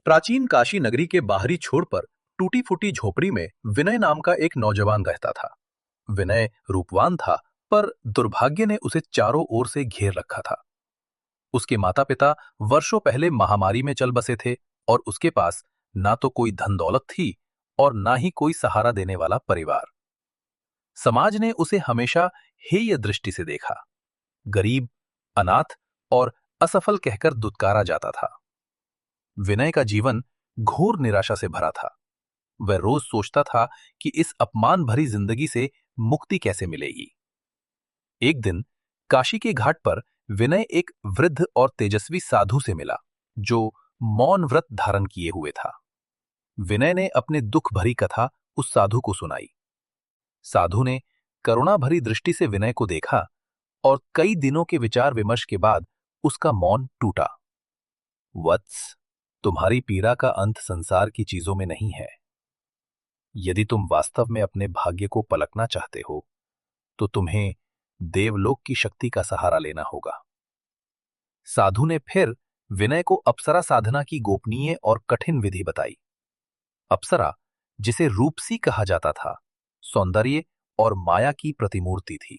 प्राचीन काशी नगरी के बाहरी छोर पर टूटी फूटी झोपड़ी में विनय नाम का एक नौजवान रहता था। विनय रूपवान था, पर दुर्भाग्य ने उसे चारों ओर से घेर रखा था। उसके माता पिता वर्षों पहले महामारी में चल बसे थे और उसके पास ना तो कोई धन दौलत थी और ना ही कोई सहारा देने वाला परिवार। समाज ने उसे हमेशा हेय दृष्टि से देखा। गरीब, अनाथ और असफल कहकर दुत्कारा जाता था। विनय का जीवन घोर निराशा से भरा था। वह रोज सोचता था कि इस अपमान भरी जिंदगी से मुक्ति कैसे मिलेगी। एक दिन काशी के घाट पर विनय एक वृद्ध और तेजस्वी साधु से मिला, जो मौन व्रत धारण किए हुए था। विनय ने अपने दुख भरी कथा उस साधु को सुनाई। साधु ने करुणा भरी दृष्टि से विनय को देखा और कई दिनों के विचार विमर्श के बाद उसका मौन टूटा। वत्स, तुम्हारी पीड़ा का अंत संसार की चीजों में नहीं है। यदि तुम वास्तव में अपने भाग्य को पलटना चाहते हो तो तुम्हें देवलोक की शक्ति का सहारा लेना होगा। साधु ने फिर विनय को अप्सरा साधना की गोपनीय और कठिन विधि बताई। अप्सरा, जिसे रूपसी कहा जाता था, सौंदर्य और माया की प्रतिमूर्ति थी।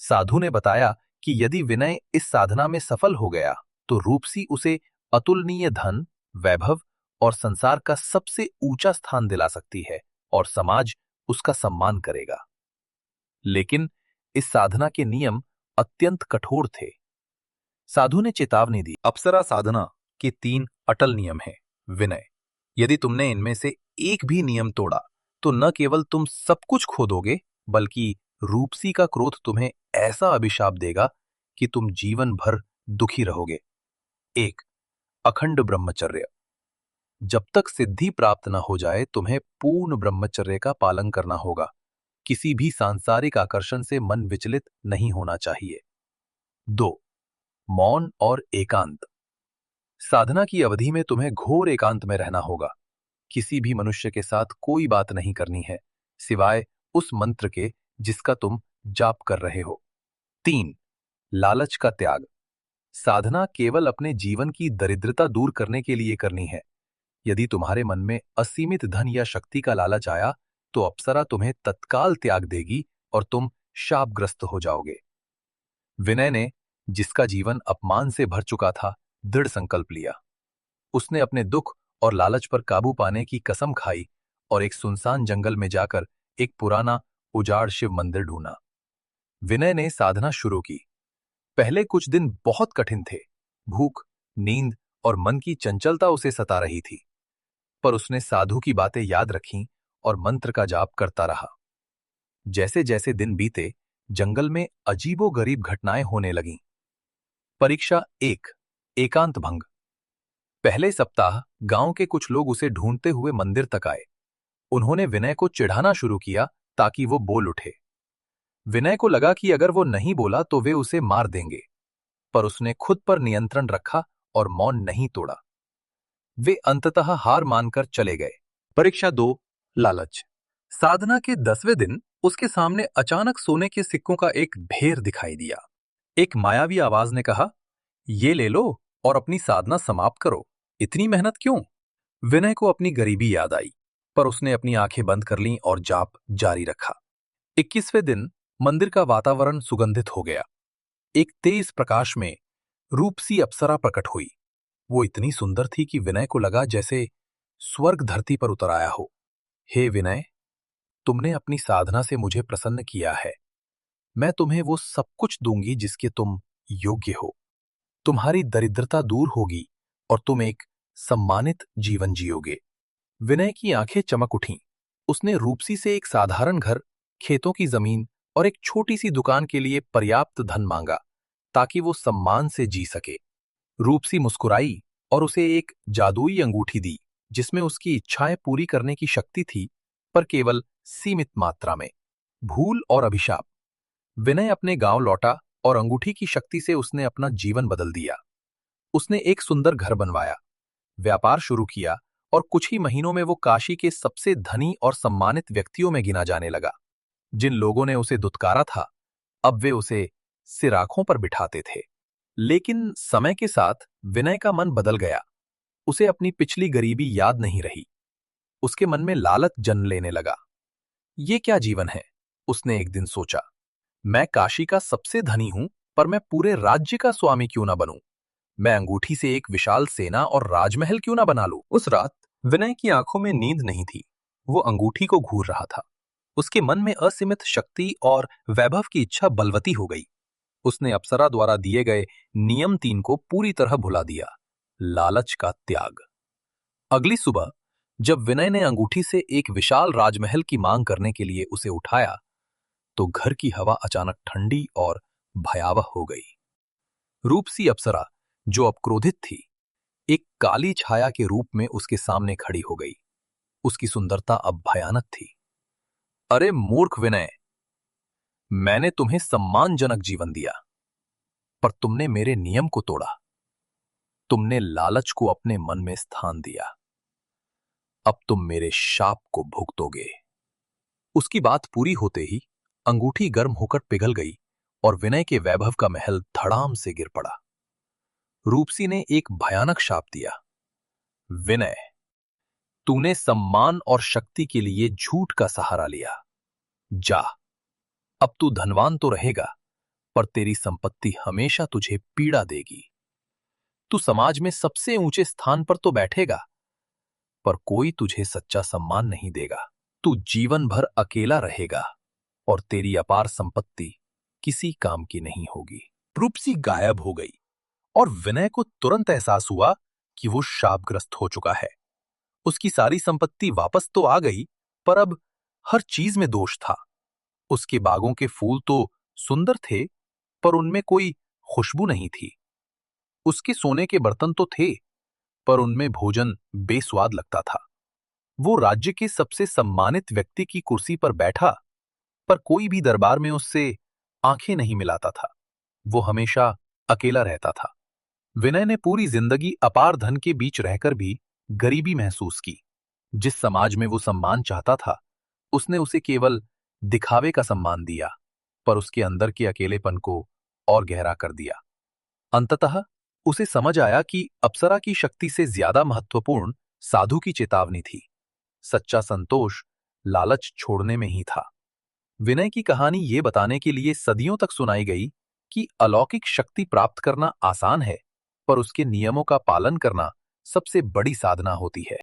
साधु ने बताया कि यदि विनय इस साधना में सफल हो गया तो रूपसी उसे अतुलनीय धन, वैभव और संसार का सबसे ऊंचा स्थान दिला सकती है और समाज उसका सम्मान करेगा। लेकिन इस साधना के नियम अत्यंत कठोर थे। साधु ने चेतावनी दी, अप्सरा साधना के 3 अटल नियम हैं। विनय, यदि तुमने इनमें से एक भी नियम तोड़ा तो न केवल तुम सब कुछ खो दोगे, बल्कि रूपसी का क्रोध तुम्हें ऐसा अभिशाप देगा कि तुम जीवन भर दुखी रहोगे। 1. अखंड ब्रह्मचर्य। जब तक सिद्धि प्राप्त न हो जाए तुम्हें पूर्ण ब्रह्मचर्य का पालन करना होगा। किसी भी सांसारिक आकर्षण से मन विचलित नहीं होना चाहिए। 2. मौन और एकांत। साधना की अवधि में तुम्हें घोर एकांत में रहना होगा। किसी भी मनुष्य के साथ कोई बात नहीं करनी है, सिवाय उस मंत्र के जिसका तुम जाप कर रहे हो। 3. लालच का त्याग। साधना केवल अपने जीवन की दरिद्रता दूर करने के लिए करनी है। यदि तुम्हारे मन में असीमित धन या शक्ति का लालच आया तो अप्सरा तुम्हें तत्काल त्याग देगी और तुम शापग्रस्त हो जाओगे। विनय ने, जिसका जीवन अपमान से भर चुका था, दृढ़ संकल्प लिया। उसने अपने दुख और लालच पर काबू पाने की कसम खाई और एक सुनसान जंगल में जाकर एक पुराना उजाड़ शिव मंदिर ढूंढा। विनय ने साधना शुरू की। पहले कुछ दिन बहुत कठिन थे। भूख, नींद और मन की चंचलता उसे सता रही थी, पर उसने साधु की बातें याद रखीं और मंत्र का जाप करता रहा। जैसे जैसे दिन बीते, जंगल में अजीबोगरीब घटनाएं होने लगीं। परीक्षा 1. एकांत भंग। पहले सप्ताह गांव के कुछ लोग उसे ढूंढते हुए मंदिर तक आए। उन्होंने विनय को चिढ़ाना शुरू किया ताकि वो बोल उठे। विनय को लगा कि अगर वो नहीं बोला तो वे उसे मार देंगे, पर उसने खुद पर नियंत्रण रखा और मौन नहीं तोड़ा। वे अंततः हार मानकर चले गए। परीक्षा 2. लालच। साधना के 10वें दिन उसके सामने अचानक सोने के सिक्कों का एक ढेर दिखाई दिया। एक मायावी आवाज ने कहा, ये ले लो और अपनी साधना समाप्त करो। इतनी मेहनत क्यों? विनय को अपनी गरीबी याद आई, पर उसने अपनी आंखें बंद कर लीं और जाप जारी रखा। 21वें दिन मंदिर का वातावरण सुगंधित हो गया। एक तेज प्रकाश में रूपसी अप्सरा प्रकट हुई। वो इतनी सुंदर थी कि विनय को लगा जैसे स्वर्ग धरती पर उतर आया हो। हे विनय, तुमने अपनी साधना से मुझे प्रसन्न किया है। मैं तुम्हें वो सब कुछ दूंगी जिसके तुम योग्य हो। तुम्हारी दरिद्रता दूर होगी और तुम एक सम्मानित जीवन जियोगे। विनय की आंखें चमक उठीं। उसने रूपसी से एक साधारण घर, खेतों की जमीन और एक छोटी सी दुकान के लिए पर्याप्त धन मांगा ताकि वो सम्मान से जी सके। रूपसी मुस्कुराई और उसे एक जादुई अंगूठी दी जिसमें उसकी इच्छाएं पूरी करने की शक्ति थी, पर केवल सीमित मात्रा में। भूल और अभिशाप। विनय अपने गांव लौटा और अंगूठी की शक्ति से उसने अपना जीवन बदल दिया। उसने एक सुंदर घर बनवाया, व्यापार शुरू किया और कुछ ही महीनों में वो काशी के सबसे धनी और सम्मानित व्यक्तियों में गिना जाने लगा। जिन लोगों ने उसे दुत्कारा था, अब वे उसे सिर आंखों पर बिठाते थे। लेकिन समय के साथ विनय का मन बदल गया। उसे अपनी पिछली गरीबी याद नहीं रही। उसके मन में लालच जन्म लेने लगा। ये क्या जीवन है, उसने एक दिन सोचा। मैं काशी का सबसे धनी हूं, पर मैं पूरे राज्य का स्वामी क्यों ना बनूं? मैं अंगूठी से एक विशाल सेना और राजमहल क्यों ना बना लूं? उस रात विनय की आंखों में नींद नहीं थी। वो अंगूठी को घूर रहा था। उसके मन में असीमित शक्ति और वैभव की इच्छा बलवती हो गई। उसने अप्सरा द्वारा दिए गए नियम 3 को पूरी तरह भुला दिया। लालच का त्याग। अगली सुबह जब विनय ने अंगूठी से एक विशाल राजमहल की मांग करने के लिए उसे उठाया, तो घर की हवा अचानक ठंडी और भयावह हो गई। रूपसी अप्सरा, जो अब क्रोधित थी, एक काली छाया के रूप में उसके सामने खड़ी हो गई। उसकी सुंदरता अब भयानक थी। अरे मूर्ख विनय, मैंने तुम्हें सम्मानजनक जीवन दिया, पर तुमने मेरे नियम को तोड़ा। तुमने लालच को अपने मन में स्थान दिया। अब तुम मेरे शाप को भुगतोगे। उसकी बात पूरी होते ही अंगूठी गर्म होकर पिघल गई और विनय के वैभव का महल धड़ाम से गिर पड़ा। रूपसी ने एक भयानक शाप दिया। विनय, तूने सम्मान और शक्ति के लिए झूठ का सहारा लिया। जा, अब तू धनवान तो रहेगा, पर तेरी संपत्ति हमेशा तुझे पीड़ा देगी। तू समाज में सबसे ऊंचे स्थान पर तो बैठेगा, पर कोई तुझे सच्चा सम्मान नहीं देगा। तू जीवन भर अकेला रहेगा और तेरी अपार संपत्ति किसी काम की नहीं होगी। रूपसी गायब हो गई और विनय को तुरंत एहसास हुआ कि वो शापग्रस्त हो चुका है। उसकी सारी संपत्ति वापस तो आ गई, पर अब हर चीज में दोष था। उसके बागों के फूल तो सुंदर थे, पर उनमें कोई खुशबू नहीं थी। उसके सोने के बर्तन तो थे, पर उनमें भोजन बेस्वाद लगता था। वो राज्य के सबसे सम्मानित व्यक्ति की कुर्सी पर बैठा, पर कोई भी दरबार में उससे आंखें नहीं मिलाता था। वो हमेशा अकेला रहता था। विनय ने पूरी जिंदगी अपार धन के बीच रहकर भी गरीबी महसूस की। जिस समाज में वो सम्मान चाहता था, उसने उसे केवल दिखावे का सम्मान दिया, पर उसके अंदर के अकेलेपन को और गहरा कर दिया। अंततः उसे समझ आया कि अप्सरा की शक्ति से ज्यादा महत्वपूर्ण साधु की चेतावनी थी। सच्चा संतोष लालच छोड़ने में ही था। विनय की कहानी ये बताने के लिए सदियों तक सुनाई गई कि अलौकिक शक्ति प्राप्त करना आसान है, पर उसके नियमों का पालन करना सबसे बड़ी साधना होती है।